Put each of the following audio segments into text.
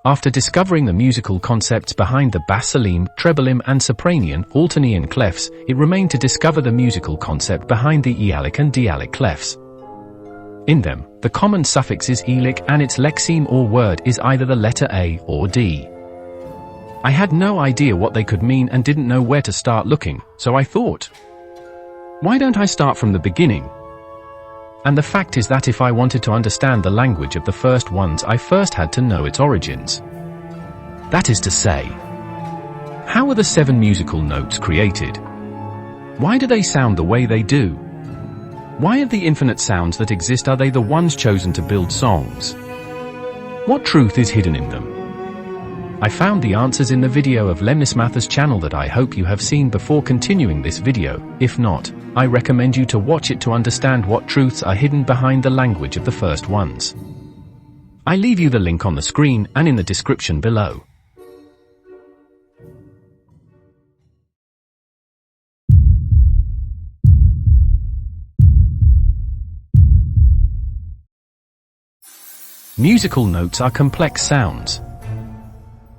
After discovering the musical concepts behind the bassaline, trebleim and sopranian, alternian clefs, it remained to discover the musical concept behind the ealic and dialic clefs. In them, the common suffix is elic and its lexeme or word is either the letter A or D. I had no idea what they could mean and didn't know where to start looking, so I thought, why don't I start from the beginning? And the fact is that if I wanted to understand the language of the first ones, I first had to know its origins. That is to say, how were the 7 musical notes created? Why do they sound the way they do? Why of the infinite sounds that exist are they the ones chosen to build songs? What truth is hidden in them? I found the answers in the video of Lemnismatha's channel that I hope you have seen before continuing this video. If not, I recommend you to watch it to understand what truths are hidden behind the language of the first ones. I leave you the link on the screen and in the description below. Musical notes are complex sounds.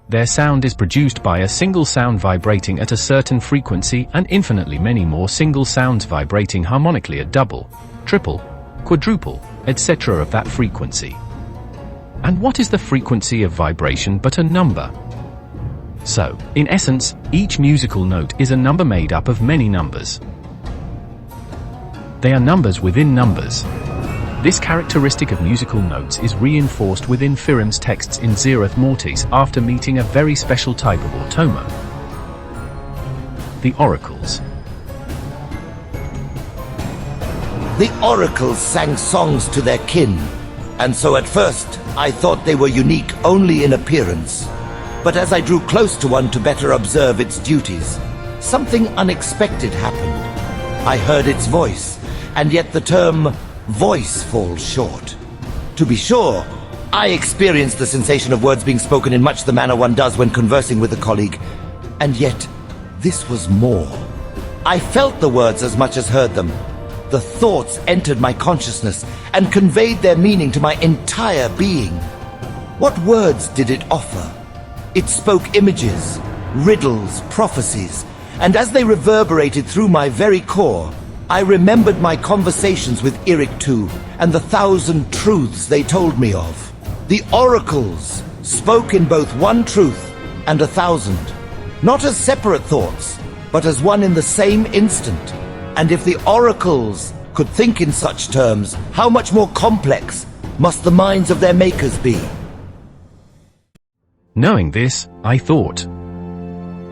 Their sound is produced by a single sound vibrating at a certain frequency and infinitely many more single sounds vibrating harmonically at double, triple, quadruple, etc. of that frequency. And what is the frequency of vibration but a number? So, in essence, each musical note is a number made up of many numbers. They are numbers within numbers. This characteristic of musical notes is reinforced within Firim's texts in Zerath Mortis after meeting a very special type of automa, the oracles. The oracles sang songs to their kin, and so at first I thought they were unique only in appearance. But as I drew close to one to better observe its duties, something unexpected happened. I heard its voice, and yet the term voice falls short. To be sure, I experienced the sensation of words being spoken in much the manner one does when conversing with a colleague, and yet this was more. I felt the words as much as heard them. The thoughts entered my consciousness and conveyed their meaning to my entire being. What words did it offer? It spoke images, riddles, prophecies, and as they reverberated through my very core, I remembered my conversations with Eric II and the 1,000 truths they told me of. The oracles spoke in both one truth and 1,000, not as separate thoughts, but as one in the same instant. And if the oracles could think in such terms, how much more complex must the minds of their makers be? Knowing this, I thought,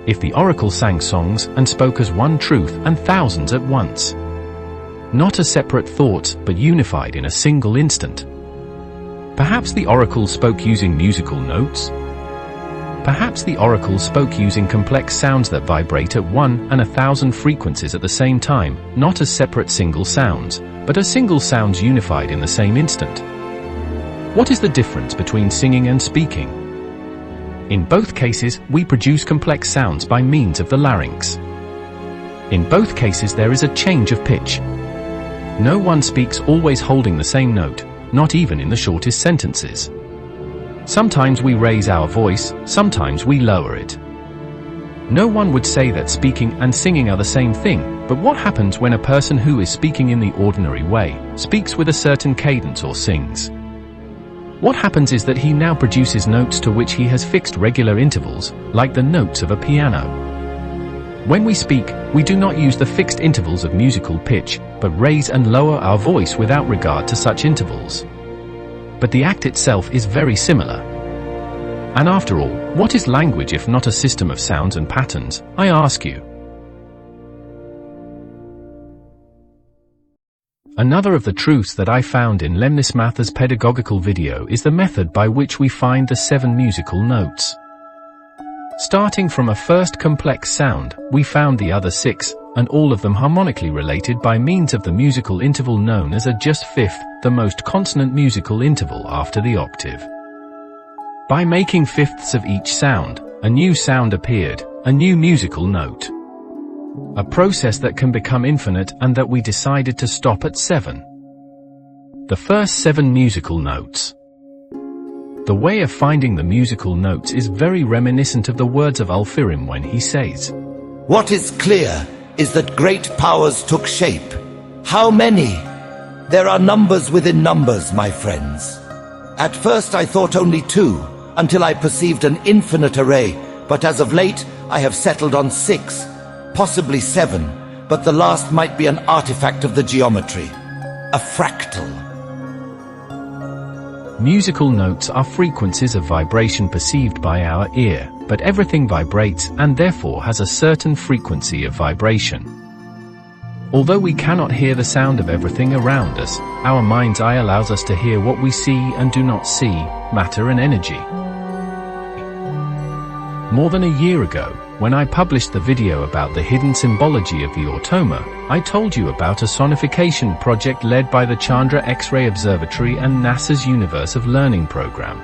if the oracle sang songs and spoke as one truth and thousands at once, not as separate thoughts but unified in a single instant, perhaps the oracle spoke using musical notes? Perhaps the oracle spoke using complex sounds that vibrate at 1 and 1,000 frequencies at the same time, not as separate single sounds, but as single sounds unified in the same instant. What is the difference between singing and speaking? In both cases, we produce complex sounds by means of the larynx. In both cases there is a change of pitch. No one speaks always holding the same note, not even in the shortest sentences. Sometimes we raise our voice, sometimes we lower it. No one would say that speaking and singing are the same thing, but what happens when a person who is speaking in the ordinary way speaks with a certain cadence or sings? What happens is that he now produces notes to which he has fixed regular intervals, like the notes of a piano. When we speak, we do not use the fixed intervals of musical pitch, but raise and lower our voice without regard to such intervals. But the act itself is very similar. And after all, what is language if not a system of sounds and patterns, I ask you? Another of the truths that I found in Lemnismatha's pedagogical video is the method by which we find the 7 musical notes. Starting from a first complex sound, we found the other 6, and all of them harmonically related by means of the musical interval known as a just fifth, the most consonant musical interval after the octave. By making fifths of each sound, a new sound appeared, a new musical note. A process that can become infinite and that we decided to stop at 7. The first 7 musical notes. The way of finding the musical notes is very reminiscent of the words of Ulfirim when he says, "What is clear is that great powers took shape. How many? There are numbers within numbers, my friends. At first I thought only 2, until I perceived an infinite array, but as of late I have settled on 6, possibly 7, but the last might be an artifact of the geometry. A fractal." Musical notes are frequencies of vibration perceived by our ear, but everything vibrates and therefore has a certain frequency of vibration. Although we cannot hear the sound of everything around us, our mind's eye allows us to hear what we see and do not see, matter and energy. More than a year ago, when I published the video about the hidden symbology of the automa, I told you about a sonification project led by the Chandra X-ray Observatory and NASA's Universe of Learning program.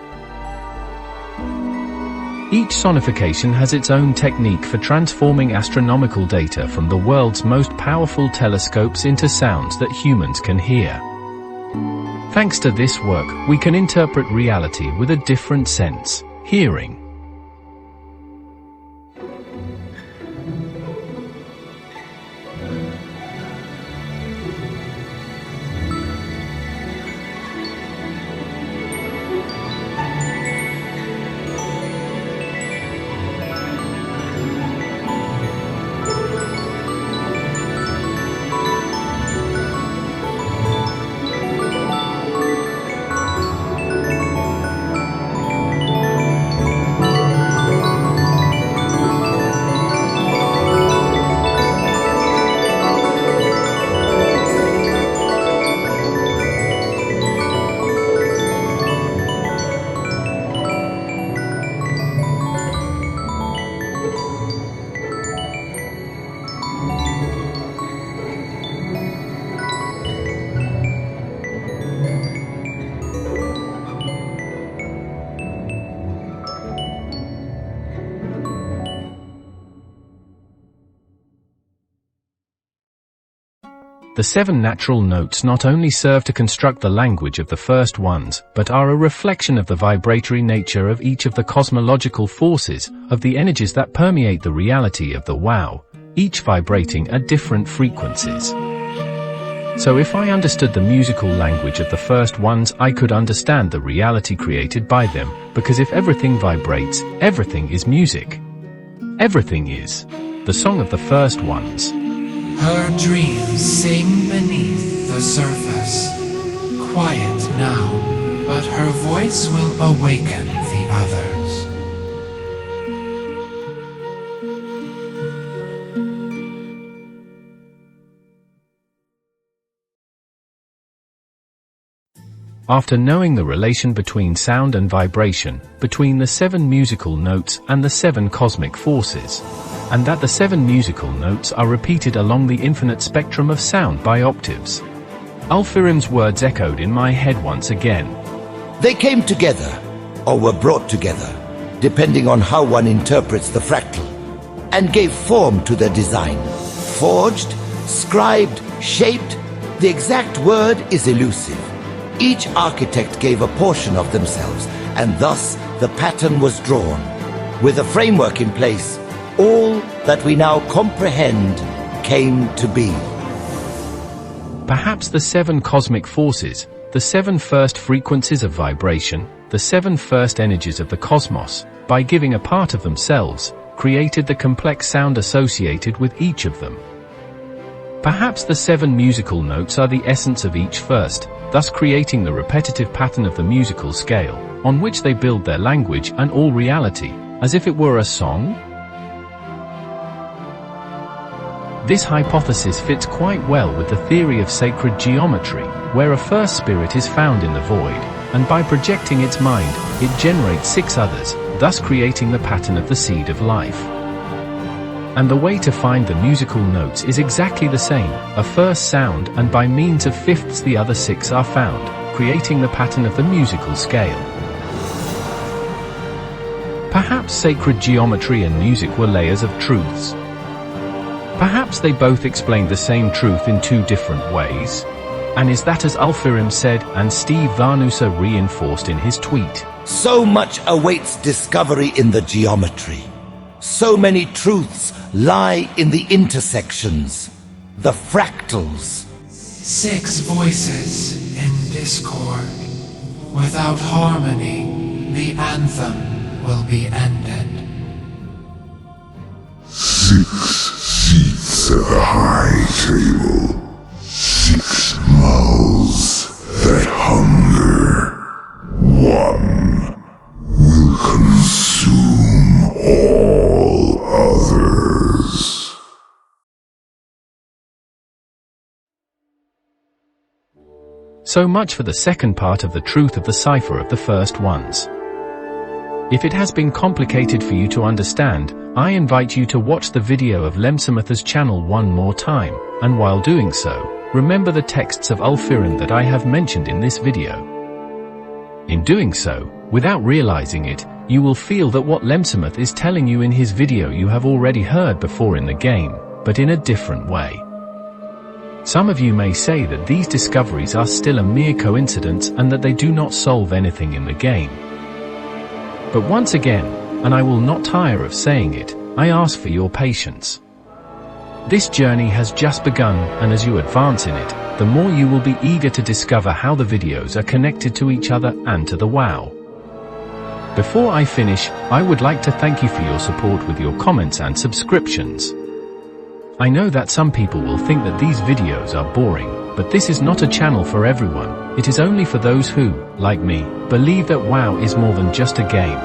Each sonification has its own technique for transforming astronomical data from the world's most powerful telescopes into sounds that humans can hear. Thanks to this work, we can interpret reality with a different sense, hearing. The 7 natural notes not only serve to construct the language of the first ones, but are a reflection of the vibratory nature of each of the cosmological forces, of the energies that permeate the reality of the wow, each vibrating at different frequencies. So if I understood the musical language of the first ones, I could understand the reality created by them, because if everything vibrates, everything is music. Everything is the song of the first ones. Her dreams sing beneath the surface, quiet now, but her voice will awaken the others. After knowing the relation between sound and vibration, between the 7 musical notes and the 7 cosmic forces, and that the 7 musical notes are repeated along the infinite spectrum of sound by octaves, Ulfirim's words echoed in my head once again. They came together, or were brought together, depending on how one interprets the fractal, and gave form to their design. Forged, scribed, shaped, the exact word is elusive. Each architect gave a portion of themselves, and thus the pattern was drawn. With a framework in place, all that we now comprehend came to be. Perhaps the 7 cosmic forces, the 7 first frequencies of vibration, the 7 first energies of the cosmos, by giving a part of themselves, created the complex sound associated with each of them. Perhaps the 7 musical notes are the essence of each first, thus creating the repetitive pattern of the musical scale, on which they build their language and all reality, as if it were a song? This hypothesis fits quite well with the theory of sacred geometry, where a first spirit is found in the void, and by projecting its mind, it generates 6 others, thus creating the pattern of the seed of life. And the way to find the musical notes is exactly the same, a first sound, and by means of fifths the other 6 are found, creating the pattern of the musical scale. Perhaps sacred geometry and music were layers of truths. Perhaps they both explained the same truth in 2 different ways. And is that as Ulfirim said and Steve Varnusa reinforced in his tweet? So much awaits discovery in the geometry. So many truths lie in the intersections, the fractals. 6 voices in discord. Without harmony, the anthem will be ended. 6 seats at the high table. 6 mouths that hunger. 1 will consume all others. So much for the second part of the truth of the cipher of the first ones. If it has been complicated for you to understand, I invite you to watch the video of Lemsamatha's channel one more time, and while doing so, remember the texts of Ulfirim that I have mentioned in this video. In doing so, without realizing it, you will feel that what Lemsamath is telling you in his video you have already heard before in the game, but in a different way. Some of you may say that these discoveries are still a mere coincidence and that they do not solve anything in the game. But once again, and I will not tire of saying it, I ask for your patience. This journey has just begun, and as you advance in it, the more you will be eager to discover how the videos are connected to each other and to the WoW. Before I finish, I would like to thank you for your support with your comments and subscriptions. I know that some people will think that these videos are boring, but this is not a channel for everyone. It is only for those who, like me, believe that WoW is more than just a game.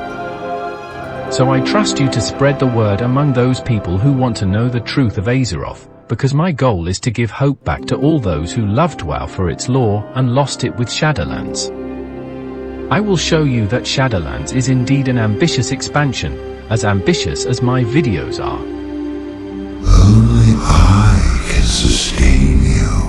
So I trust you to spread the word among those people who want to know the truth of Azeroth, because my goal is to give hope back to all those who loved WoW for its lore and lost it with Shadowlands. I will show you that Shadowlands is indeed an ambitious expansion, as ambitious as my videos are. Only I can sustain you.